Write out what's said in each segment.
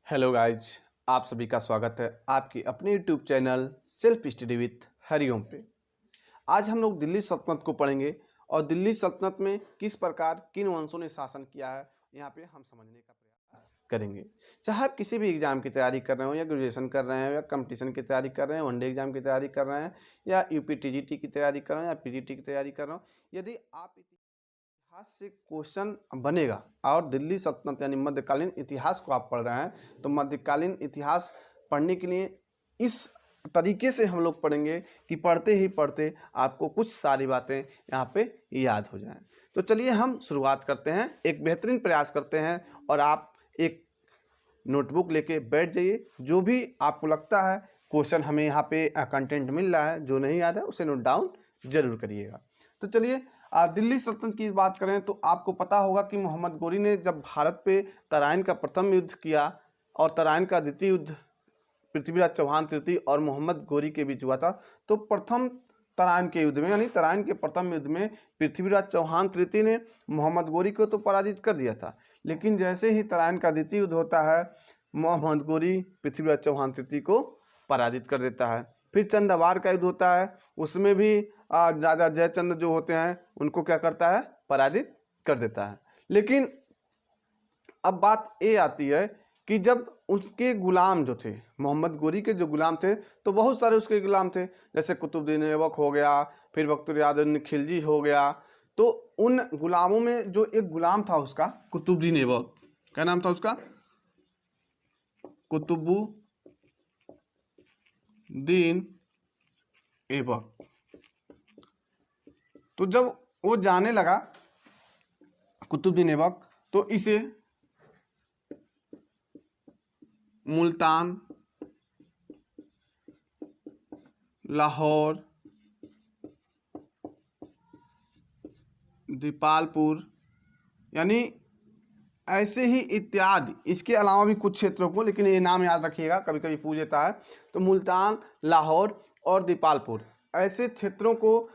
Hello guys, आप सभी का स्वागत है आपकी अपने YouTube channel self study with Hariom पे। आज हम लोग दिल्ली सल्तनत को पढ़ेंगे और दिल्ली सल्तनत में किस प्रकार किन वंशों ने शासन किया है यहाँ पे हम समझने का प्रयास करेंगे। चाहे आप किसी भी एग्जाम की तैयारी कर रहे हो या ग्रेजुएशन कर रहे हैं या कंपटीशन की तैयारी कर रहे हैं, वनडे एग्जाम की तैयारी कर रहे हैं या यूपी टीजीटी की तैयारी कर रहे हैं या पीजीटी की तैयारी कर रहे हो, यदि आप इतिहास से क्वेश्चन बनेगा और दिल्ली सल्तनत यानी मध्यकालीन इतिहास को आप पढ़ रहे हैं तो मध्यकालीन इतिहास पढ़ने के लिए इस तरीके से हम लोग पढ़ेंगे कि पढ़ते ही पढ़ते आपको कुछ सारी बातें यहाँ पे याद हो जाएं। तो चलिए हम शुरुआत करते हैं, एक बेहतरीन प्रयास करते हैं और आप एक नोटबुक लेके बैठ जाइए। जो भी आपको लगता है क्वेश्चन हमें यहाँ पे कंटेंट मिल रहा है, जो नहीं याद है उसे नोट डाउन जरूर करिएगा। तो चलिए दिल्ली सल्तनत की बात करें तो आपको पता होगा कि मोहम्मद गोरी ने जब भारत पे तराइन का प्रथम युद्ध किया और तराइन का द्वितीय युद्ध पृथ्वीराज चौहान तृतीय और मोहम्मद गोरी के बीच हुआ था, तो प्रथम तराइन के युद्ध में यानी तराइन के प्रथम युद्ध में पृथ्वीराज चौहान तृतीय ने मोहम्मद गोरी को तो पराजित कर दिया था, लेकिन जैसे ही तराइन का द्वितीय युद्ध होता है मोहम्मद गोरी पृथ्वीराज चौहान तृतीय को पराजित कर देता है। फिर चंदावार का युद्ध होता है, उसमें भी राजा जयचंद्र जो होते हैं उनको क्या करता है, पराजित कर देता है। लेकिन अब बात ये आती है कि जब उसके गुलाम जो थे, मोहम्मद गोरी के जो गुलाम थे, तो बहुत सारे उसके गुलाम थे, जैसे कुतुबुद्दीन ऐबक हो गया, फिर बख्तियारुद्दीन खिलजी हो गया। तो उन गुलामों में जो एक गुलाम था उसका कुतुबुद्दीन ऐबक, क्या नाम था उसका, कुतुबुद्दीन ऐबक। तो जब वो जाने लगा कुतुबुद्दीन ऐबक तो इसे मुल्तान, लाहौर, दीपालपुर यानी ऐसे ही इत्यादि, इसके अलावा भी कुछ क्षेत्रों को, लेकिन ये नाम याद रखिएगा कभी कभी पूछ लेता है। तो मुल्तान, लाहौर और दीपालपुर ऐसे क्षेत्रों को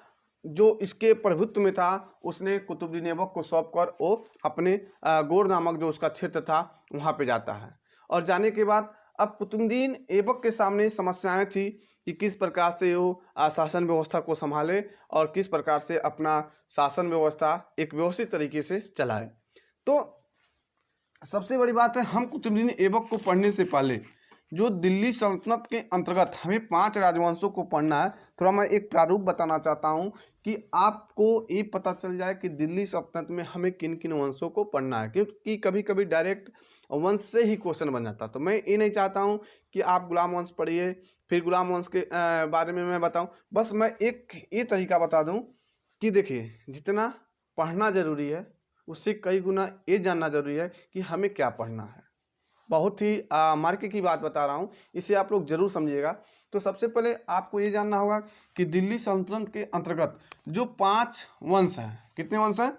जो इसके प्रभुत्व में था उसने कुतुबुद्दीन ऐबक को सौंप कर वो अपने गौर नामक जो उसका क्षेत्र था वहाँ पे जाता है। और जाने के बाद अब कुतुबुद्दीन ऐबक के सामने समस्याएं थी कि किस प्रकार से वो शासन व्यवस्था को संभाले और किस प्रकार से अपना शासन व्यवस्था एक व्यवस्थित तरीके से चलाए। तो सबसे बड़ी बात है, हम कुतुबुद्दीन ऐबक को पढ़ने से पहले जो दिल्ली सल्तनत के अंतर्गत हमें 5 राजवंशों को पढ़ना है, थोड़ा मैं एक प्रारूप बताना चाहता हूं कि आपको ये पता चल जाए कि दिल्ली सल्तनत में हमें किन किन वंशों को पढ़ना है, क्योंकि कभी कभी डायरेक्ट वंश से ही क्वेश्चन बन जाता। तो मैं ये नहीं चाहता हूं कि आप गुलाम वंश पढ़िए फिर गुलाम वंश के बारे में मैं बताऊं। बस मैं एक ये तरीका बता दूं कि देखिए, जितना पढ़ना जरूरी है उससे कई गुना ये जानना जरूरी है कि हमें क्या पढ़ना है। बहुत ही मार्के की बात बता रहा हूँ, इसे आप लोग जरूर समझिएगा। तो सबसे पहले आपको ये जानना होगा कि दिल्ली सल्तनत के अंतर्गत जो 5 वंश हैं, कितने वंश हैं,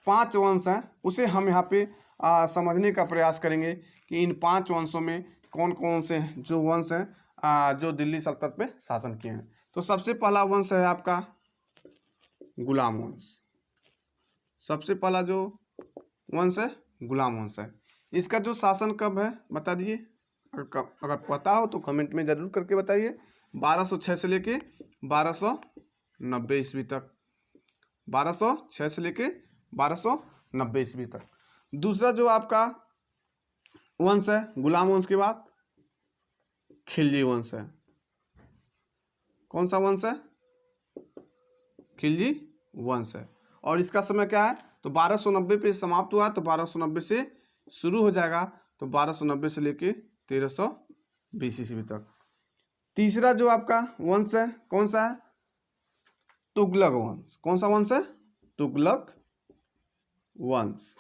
5 वंश हैं, उसे हम यहाँ पे समझने का प्रयास करेंगे कि इन 5 वंशों में कौन कौन से जो वंश हैं जो दिल्ली सल्तनत पे शासन किए हैं। तो सबसे पहला वंश है आपका गुलाम वंश। सबसे पहला जो वंश है गुलाम वंश है। इसका जो शासन कब है बता दीजिए, अगर पता हो तो कमेंट में ज़रूर करके बताइए। 1206 से लेके 1290 ईस्वी तक, 1206 से लेके 1290 ईस्वी तक। दूसरा जो आपका वंश है गुलाम वंश के बाद खिलजी वंश है। कौन सा वंश है, खिलजी वंश है। और इसका समय क्या है, तो 1290 पे समाप्त हुआ, तो 1290 से शुरू हो जाएगा, तो 1290 से लेके 1320 ईस्वी तक। तीसरा जो आपका वंश है कौन सा है, तुगलक वंश। कौन सा वंश है, तुगलक वंश।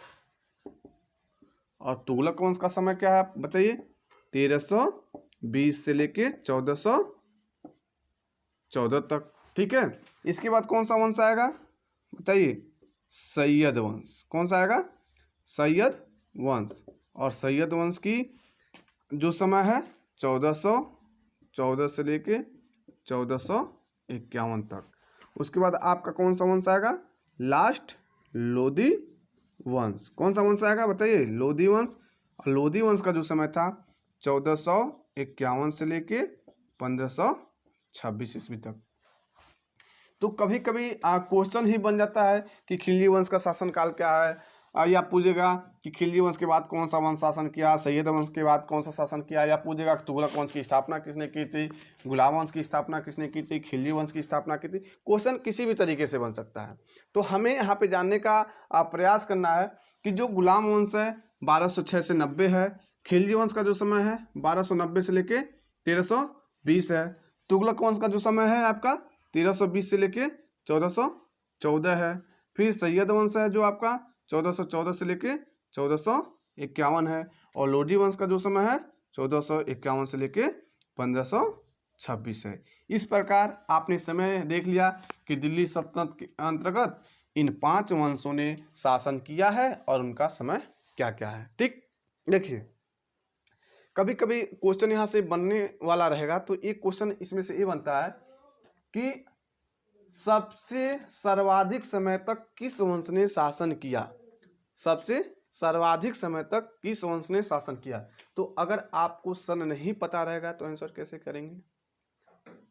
और तुगलक वंश का समय क्या है बताइए, 1320 से लेके 1414 तक। ठीक है, इसके बाद कौन सा वंश आएगा बताइए, सैयद वंश। कौन सा आएगा, सैयद वंश। और सैयद वंश की जो समय है 1414 से लेके 1451 तक। उसके बाद आपका कौन सा वंश आएगा, लास्ट लोधी वंश। कौन सा वंश आएगा बताइए, लोधी वंश। और लोधी वंश का जो समय था 1451 से लेके 1526 ईस्वी तक। तो कभी कभी क्वेश्चन ही बन जाता है कि खिलजी वंश का शासनकाल क्या है। या पूछेगा कि खिलजी वंश के बाद कौन सा वंश शासन किया, सैयद वंश के बाद कौन सा शासन किया, या पूछेगा तुगलक वंश की स्थापना किसने की थी, गुलाम वंश की स्थापना किसने की थी, खिलजी वंश की स्थापना की थी। क्वेश्चन किसी भी तरीके से बन सकता है। तो हमें यहाँ पे जानने का प्रयास करना है कि जो गुलाम वंश है 1206 से 90 है, खिलजी वंश का जो समय है 1290 से लेके 1320 है, तुगलक वंश का जो समय है आपका 1320 से लेके 1414 है, फिर सैयद वंश है जो आपका 1414 से लेके 1451 है, और लोधी वंश का जो समय है 1451 से लेके 1526 है। इस प्रकार आपने समय देख लिया कि दिल्ली सल्तनत के अंतर्गत इन 5 वंशों ने शासन किया है और उनका समय क्या क्या है। ठीक, देखिए कभी कभी क्वेश्चन यहाँ से बनने वाला रहेगा, तो एक क्वेश्चन इसमें से ये बनता है कि सबसे सर्वाधिक समय तक किस वंश ने शासन किया, सबसे सर्वाधिक समय तक किस वंश ने शासन किया। तो अगर आपको सन नहीं पता रहेगा तो आंसर कैसे करेंगे,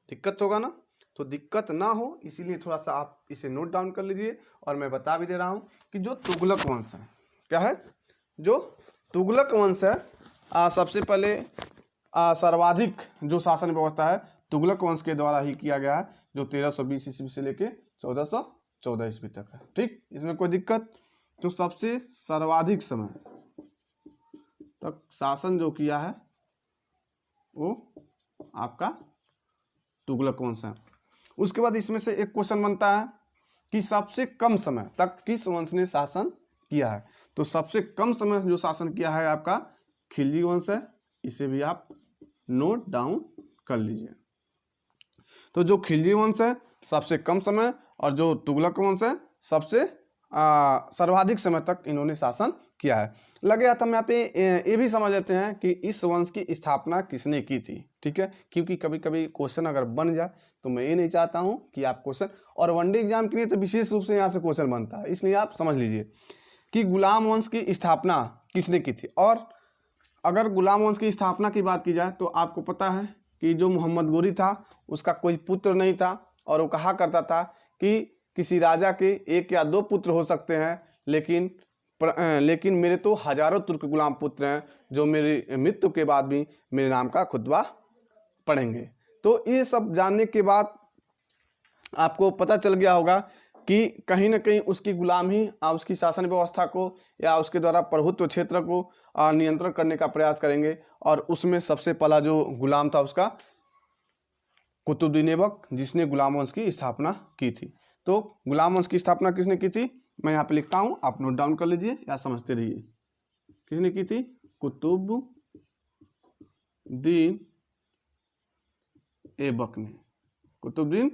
दिक्कत होगा ना। तो दिक्कत ना हो इसीलिए थोड़ा सा आप इसे नोट डाउन कर लीजिए। और मैं बता भी दे रहा हूँ कि जो तुगलक वंश है, क्या है, जो तुगलक वंश है, सबसे पहले सर्वाधिक जो शासन व्यवस्था है तुगलक वंश के द्वारा ही किया गया है, जो 1320 ईस्वी से लेके 1414 ईस्वी तक है। ठीक, इसमें कोई दिक्कत। तो सबसे सर्वाधिक समय तक शासन जो किया है वो आपका तुगलक वंश है। उसके बाद इसमें से एक क्वेश्चन बनता है कि सबसे कम समय तक किस वंश ने शासन किया है। तो सबसे कम समय जो शासन किया है आपका खिलजी वंश है, इसे भी आप नोट डाउन कर लीजिए। तो जो खिलजी वंश है सबसे कम समय, और जो तुगलक वंश है सबसे सर्वाधिक समय तक इन्होंने शासन किया है। लगे हाथ हम यहाँ पे ये भी समझ लेते हैं कि इस वंश की स्थापना किसने की थी। ठीक है, क्योंकि कभी कभी क्वेश्चन अगर बन जाए तो मैं ये नहीं चाहता हूँ कि आप क्वेश्चन, और वनडे एग्जाम के लिए तो विशेष रूप से यहाँ से क्वेश्चन बनता है, इसलिए आप समझ लीजिए कि गुलाम वंश की स्थापना किसने की थी। और अगर गुलाम वंश की स्थापना की बात की जाए तो आपको पता है कि जो मोहम्मद गोरी था उसका कोई पुत्र नहीं था, और वो कहा करता था कि किसी राजा के 1 या 2 पुत्र हो सकते हैं, लेकिन मेरे तो हजारों तुर्क गुलाम पुत्र हैं जो मेरी मृत्यु के बाद भी मेरे नाम का खुतबा पढ़ेंगे। तो ये सब जानने के बाद आपको पता चल गया होगा कि कहीं ना कहीं उसकी गुलामी उसकी शासन व्यवस्था को या उसके द्वारा प्रभुत्व क्षेत्र को नियंत्रण करने का प्रयास करेंगे। और उसमें सबसे पहला जो गुलाम था उसका कुतुबुद्दीन ऐबक, जिसने गुलाम वंश की स्थापना की थी। तो गुलाम वंश की स्थापना किसने की थी, मैं यहाँ पे लिखता हूँ, आप नोट डाउन कर लीजिए या समझते रहिए। किसने की थी, कुतुबुद्दीन ऐबक ने, कुतुबुद्दीन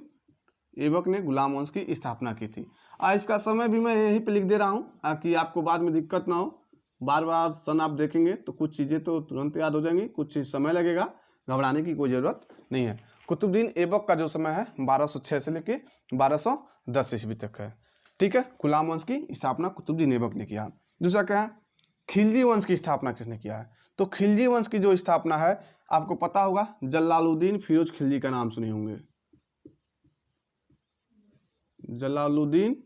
ऐबक ने गुलाम वंश की स्थापना की थी। इसका समय भी मैं यहीं पे लिख दे रहा हूँ कि आपको बाद में दिक्कत ना हो। बार बार सन आप देखेंगे तो कुछ चीज़ें तो तुरंत याद हो जाएंगी, कुछ चीज़ समय लगेगा, घबराने की कोई ज़रूरत नहीं है। कुतुबुद्दीन ऐबक का जो समय है 1206 से लेके 1210 ईस्वी तक है। ठीक है, गुलाम वंश की स्थापना कुतुबुद्दीन ऐबक ने किया। दूसरा क्या है, खिलजी वंश की स्थापना किसने किया है। तो खिलजी वंश की जो स्थापना है आपको पता होगा, जलालुद्दीन फिरोज खिलजी का नाम सुने होंगे। जलालुद्दीन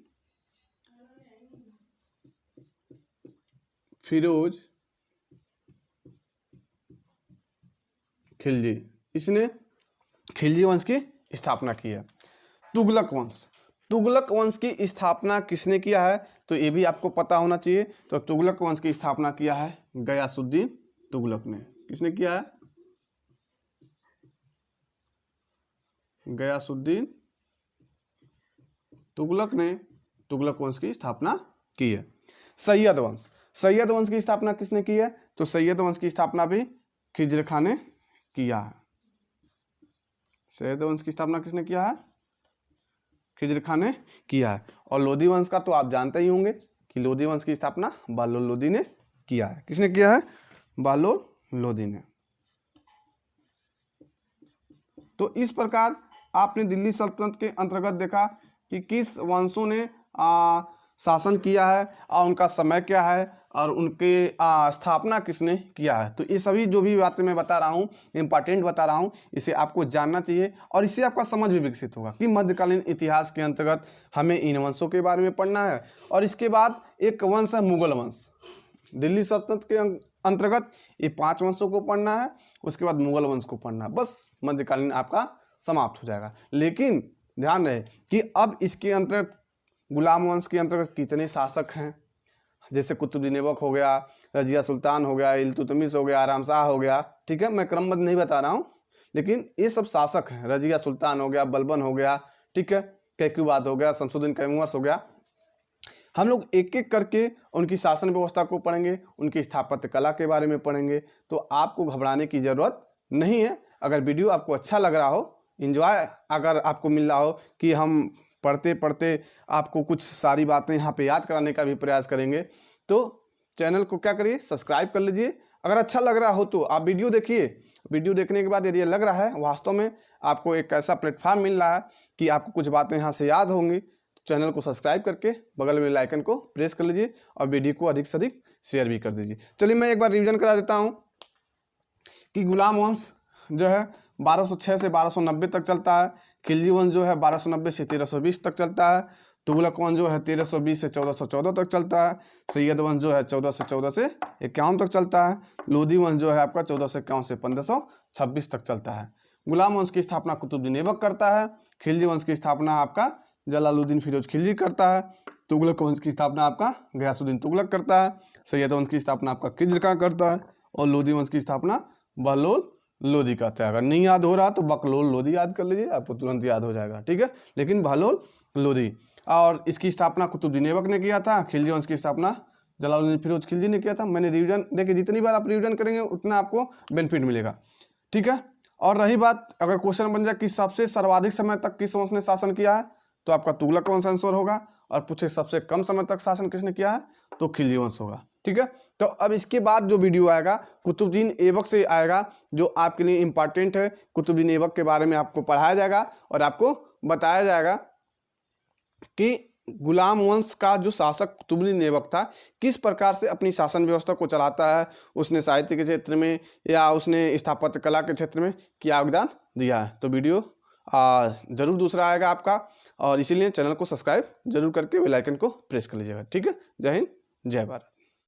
फिरोज खिलजी, इसने खिलजी वंश की स्थापना की है। तुगलक वंश, तुगलक वंश की स्थापना किसने किया है, तो ये भी आपको पता होना चाहिए। तो तुगलक वंश की स्थापना किया है गयासुद्दीन तुगलक ने। किसने किया है, गयासुद्दीन तुगलक ने तुगलक वंश की स्थापना की है। सैयद वंश, सैयद वंश की स्थापना किसने की है, तो सैयद वंश की स्थापना भी खिज्र खां ने किया है। सैयद वंश की स्थापना किसने किया है, खिज्र खां ने किया है। और लोधी वंश का तो आप जानते ही होंगे कि लोधी वंश की स्थापना बहलोल लोधी ने किया है। किसने किया है, बहलोल लोधी ने। तो इस प्रकार आपने दिल्ली सल्तनत के अंतर्गत देखा कि किस वंशों ने शासन किया है और उनका समय क्या है और उनके स्थापना किसने किया है। तो ये सभी जो भी बातें मैं बता रहा हूँ, इम्पॉर्टेंट बता रहा हूँ, इसे आपको जानना चाहिए और इससे आपका समझ भी विकसित होगा कि मध्यकालीन इतिहास के अंतर्गत हमें इन वंशों के बारे में पढ़ना है। और इसके बाद एक वंश है मुगल वंश, दिल्ली सल्तनत के अंतर्गत ये 5 वंशों को पढ़ना है, उसके बाद मुगल वंश को पढ़ना है, बस मध्यकालीन आपका समाप्त हो जाएगा। लेकिन ध्यान रहे कि अब इसके अंतर्गत गुलाम वंश के अंतर्गत कितने शासक हैं, जैसे कुतुबुद्दीन ऐबक हो गया, रजिया सुल्तान हो गया, इल्तुतमिश हो गया, आराम शाह हो गया, ठीक है, मैं क्रमबद्ध नहीं बता रहा हूँ, लेकिन ये सब शासक हैं। रजिया सुल्तान हो गया, बलबन हो गया, ठीक है, कैक्युबाद हो गया, शमसुद्दीन कैमुअर्स हो गया। हम लोग एक एक करके उनकी शासन व्यवस्था को पढ़ेंगे, उनकी स्थापत्य कला के बारे में पढ़ेंगे। तो आपको घबराने की ज़रूरत नहीं है। अगर वीडियो आपको अच्छा लग रहा हो, इन्जॉय अगर आपको मिल रहा हो कि हम पढ़ते पढ़ते आपको कुछ सारी बातें यहाँ पे याद कराने का भी प्रयास करेंगे, तो चैनल को क्या करिए, सब्सक्राइब कर लीजिए। अगर अच्छा लग रहा हो तो आप वीडियो देखिए, वीडियो देखने के बाद यदि लग रहा है वास्तव में आपको एक ऐसा प्लेटफॉर्म मिल रहा है कि आपको कुछ बातें यहाँ से याद होंगी, चैनल को सब्सक्राइब करके बगल में आइकन को प्रेस कर लीजिए और वीडियो को अधिक से अधिक शेयर भी कर दीजिए। चलिए मैं एक बार रिवीजन करा देता हूँ कि गुलाम वंश जो है 1206 से 1290 तक चलता है, खिलजी वंश जो है 1290 से 1320 तक चलता है, तुगलक वंश जो है 1320 से 1414 तक चलता है, सैयद वंश जो है 14 से 51 तक चलता है, लोधी वंश जो है आपका 1451 से 1526 तक चलता है। गुलाम वंश की स्थापना कुतुबुद्दीन ऐबक करता है, खिलजी वंश की स्थापना आपका जलालुद्दीन फिरोज खिलजी करता है, तुगलक वंश की स्थापना आपका गयासुद्दीन तुगलक करता है, सैयद वंश की स्थापना आपका खिज्र खां करता है और लोधी वंश की स्थापना बहलोल लोधी करता है। अगर नहीं याद हो रहा तो बकलोल लोधी याद कर लीजिए, आपको तुरंत याद हो जाएगा, ठीक है। लेकिन बहलोल लोधी, और इसकी स्थापना कुतुबुद्दीन ऐबक ने किया था। खिलजी वंश की स्थापना जलालुद्दीन फिरोज खिलजी ने किया था। मैंने रिवीजन देखिए, जितनी बार आप रिवीजन करेंगे उतना आपको बेनिफिट मिलेगा, ठीक है। और रही बात, अगर क्वेश्चन बन जाए कि सबसे सर्वाधिक समय तक किस वंश ने शासन किया है, तो आपका तुगलक वंश आंसर होगा, और पूछे सबसे कम समय तक शासन किसने किया है, तो खिलजी वंश होगा, ठीक है। तो अब इसके बाद जो वीडियो आएगा कुतुबुद्दीन ऐबक से आएगा, जो आपके लिए इंपॉर्टेंट है। कुतुबुद्दीन ऐबक के बारे में आपको पढ़ाया जाएगा और आपको बताया जाएगा कि गुलाम वंश का जो शासक कुतुबुद्दीन ऐबक था किस प्रकार से अपनी शासन व्यवस्था को चलाता है, उसने साहित्य के क्षेत्र में या उसने स्थापत्य कला के क्षेत्र में क्या योगदान दिया है। तो वीडियो जरूर दूसरा आएगा आपका, और इसीलिए चैनल को सब्सक्राइब जरूर करके बेल आइकन को प्रेस कर लीजिएगा, ठीक है। जय हिंद, जय भारत।